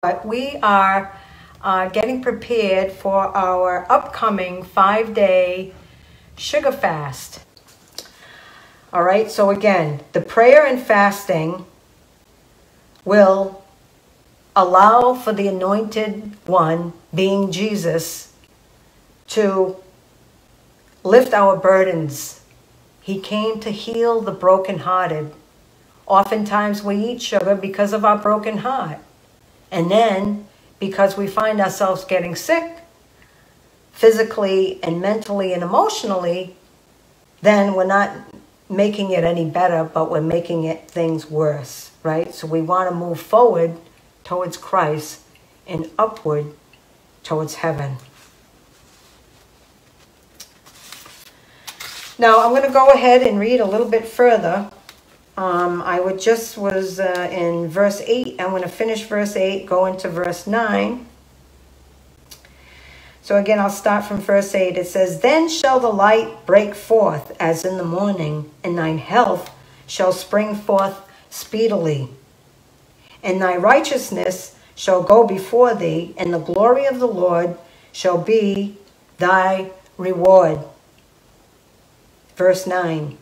But we are getting prepared for our upcoming 5-day sugar fast. All right, so again, the prayer and fasting will allow for the anointed one, being Jesus, to lift our burdens. He came to heal the brokenhearted. Oftentimes we eat sugar because of our broken heart. And then, because we find ourselves getting sick, physically and mentally and emotionally, then we're not making it any better, but we're making it things worse, right? So we want to move forward towards Christ and upward towards heaven. Now, I'm going to go ahead and read a little bit further. I was in verse 8. I'm going to finish verse 8, go into verse 9. So again, I'll start from verse 8. It says, "Then shall the light break forth as in the morning, and thine health shall spring forth speedily. And thy righteousness shall go before thee, and the glory of the Lord shall be thy reward." Verse 9.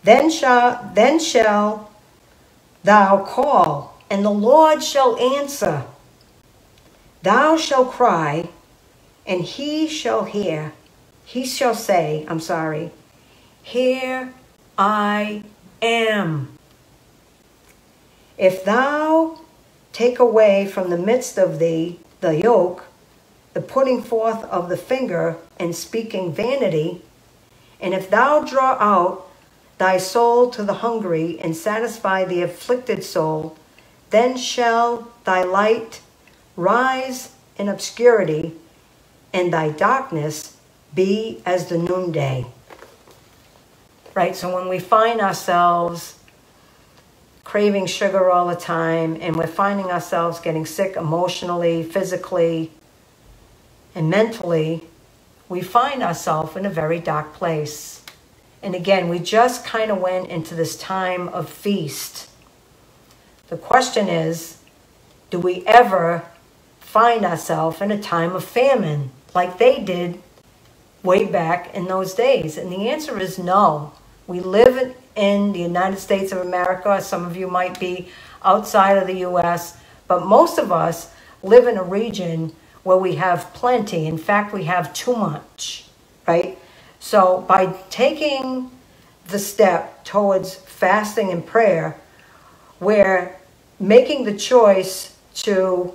Then shall thou call, and the Lord shall answer. Thou shalt cry, and he shall hear. He shall say, "Here I am." If thou take away from the midst of thee the yoke, the putting forth of the finger, and speaking vanity, and if thou draw out thy soul to the hungry, and satisfy the afflicted soul, then shall thy light rise in obscurity, and thy darkness be as the noonday. Right? So when we find ourselves craving sugar all the time, and we're finding ourselves getting sick emotionally, physically, and mentally, we find ourselves in a very dark place. And again, we just kind of went into this time of feast. The question is, do we ever find ourselves in a time of famine like they did way back in those days? And the answer is no. We live in the United States of America. Some of you might be outside of the U.S., but most of us live in a region where we have plenty. In fact, we have too much, right? So by taking the step towards fasting and prayer, we're making the choice to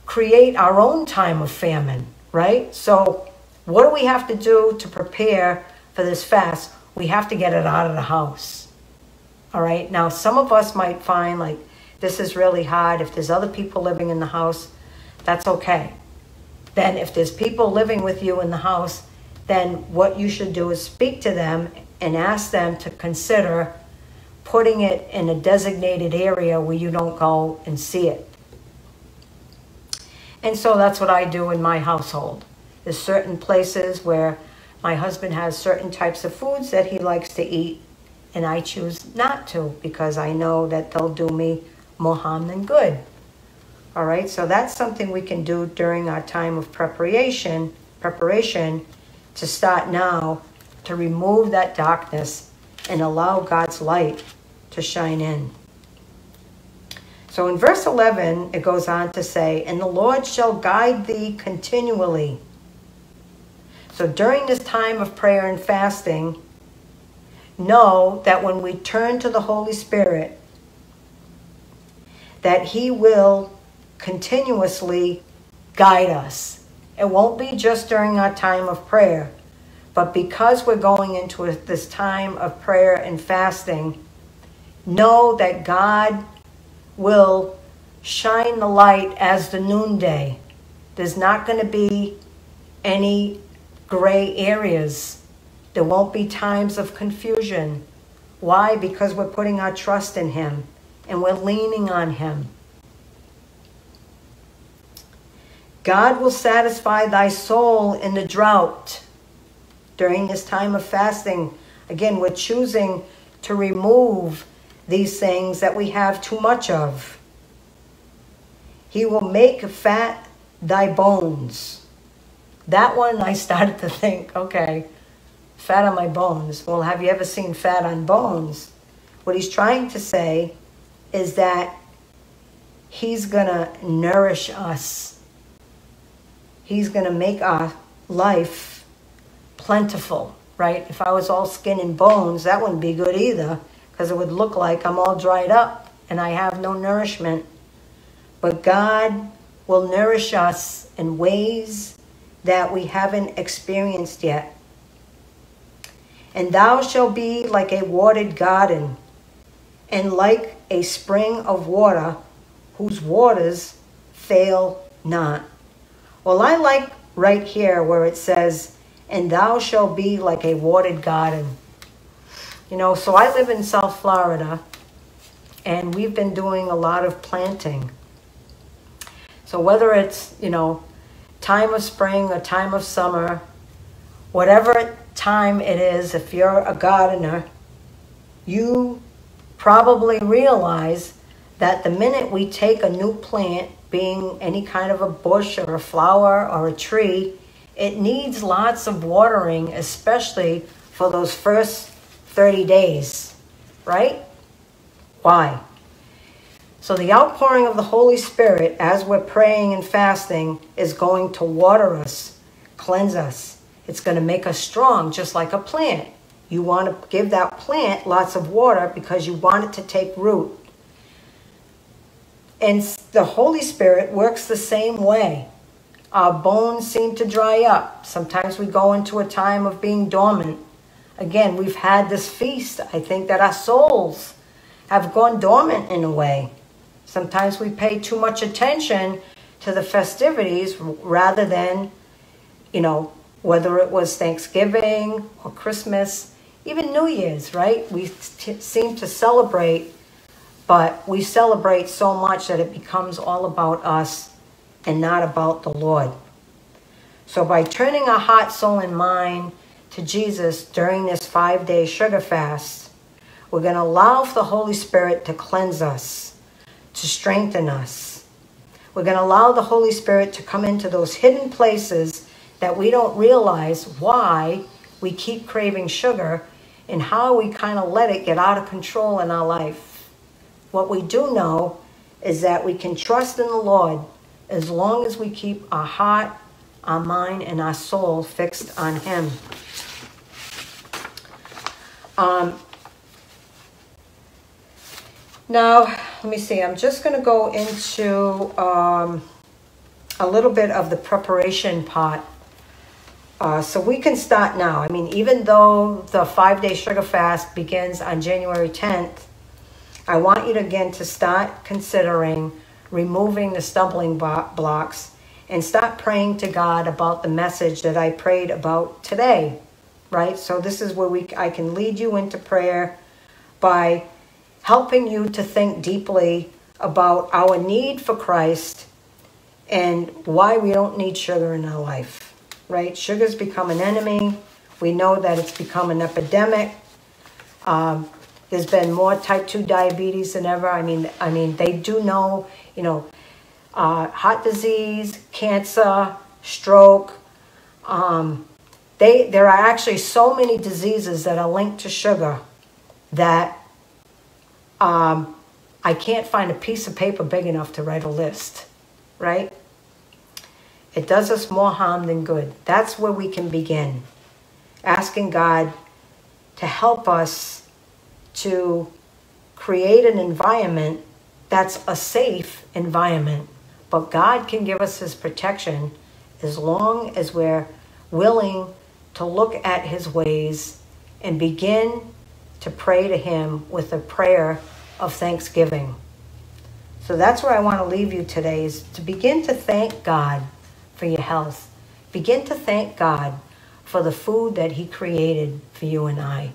create our own time of famine, right? So what do we have to do to prepare for this fast? We have to get it out of the house. All right. Now, some of us might find like this is really hard. If there's other people living in the house, that's okay. Then if there's people living with you in the house, then what you should do is speak to them and ask them to consider putting it in a designated area where you don't go and see it. And so that's what I do in my household. There's certain places where my husband has certain types of foods that he likes to eat, and I choose not to because I know that they'll do me more harm than good. All right, so that's something we can do during our time of preparation to start now to remove that darkness and allow God's light to shine in. So in verse 11, it goes on to say, "And the Lord shall guide thee continually." So during this time of prayer and fasting, know that when we turn to the Holy Spirit, that He will continuously guide us. It won't be just during our time of prayer, but because we're going into this time of prayer and fasting, know that God will shine the light as the noonday. There's not going to be any gray areas. There won't be times of confusion. Why? Because we're putting our trust in Him and we're leaning on Him. God will satisfy thy soul in the drought. During this time of fasting, again, we're choosing to remove these things that we have too much of. He will make fat thy bones. That one I started to think, okay, fat on my bones. Well, have you ever seen fat on bones? What he's trying to say is that he's going to nourish us. He's going to make our life plentiful, right? If I was all skin and bones, that wouldn't be good either, because it would look like I'm all dried up and I have no nourishment. But God will nourish us in ways that we haven't experienced yet. And thou shalt be like a watered garden, and like a spring of water, whose waters fail not. Well, I like right here where it says, and thou shalt be like a watered garden. You know, so I live in South Florida, and we've been doing a lot of planting. So whether it's, you know, time of spring or time of summer, whatever time it is, if you're a gardener, you probably realize that the minute we take a new plant, being any kind of a bush or a flower or a tree, it needs lots of watering, especially for those first 30 days, right? Why? So the outpouring of the Holy Spirit as we're praying and fasting is going to water us, cleanse us. It's going to make us strong, just like a plant. You want to give that plant lots of water because you want it to take root. And the Holy Spirit works the same way. Our bones seem to dry up. Sometimes we go into a time of being dormant. Again, we've had this feast. I think that our souls have gone dormant in a way. Sometimes we pay too much attention to the festivities rather than, you know, whether it was Thanksgiving or Christmas, even New Year's, right? We seem to celebrate, but we celebrate so much that it becomes all about us and not about the Lord. So by turning our heart, soul, and mind to Jesus during this 5-day sugar fast, we're going to allow the Holy Spirit to cleanse us, to strengthen us. We're going to allow the Holy Spirit to come into those hidden places that we don't realize why we keep craving sugar and how we kind of let it get out of control in our life. What we do know is that we can trust in the Lord as long as we keep our heart, our mind, and our soul fixed on Him. Now, let me see. I'm just going to go into a little bit of the preparation part. So we can start now. I mean, even though the 5-day sugar fast begins on January 10th, I want you to, again, to start considering removing the stumbling blocks and start praying to God about the message that I prayed about today, right? So this is where I can lead you into prayer by helping you to think deeply about our need for Christ and why we don't need sugar in our life, right? Sugar's become an enemy. We know that it's become an epidemic. There's been more type 2 diabetes than ever. I mean, they do know, you know, heart disease, cancer, stroke. There are actually so many diseases that are linked to sugar that I can't find a piece of paper big enough to write a list, right? It does us more harm than good. That's where we can begin. Asking God to help us to create an environment that's a safe environment. But God can give us His protection as long as we're willing to look at His ways and begin to pray to Him with a prayer of thanksgiving. So that's where I want to leave you today, is to begin to thank God for your health. Begin to thank God for the food that He created for you and I.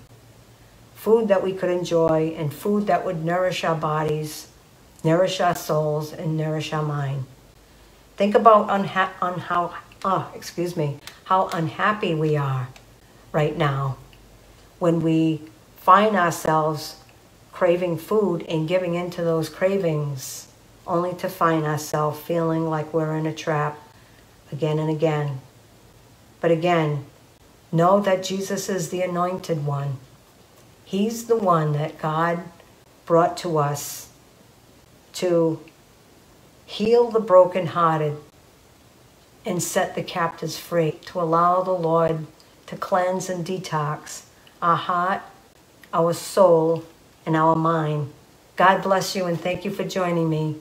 Food that we could enjoy, and food that would nourish our bodies, nourish our souls, and nourish our mind. Think about how unhappy we are right now when we find ourselves craving food and giving into those cravings only to find ourselves feeling like we're in a trap again and again. But again, know that Jesus is the anointed one. He's the one that God brought to us to heal the brokenhearted and set the captives free, to allow the Lord to cleanse and detox our heart, our soul, and our mind. God bless you, and thank you for joining me.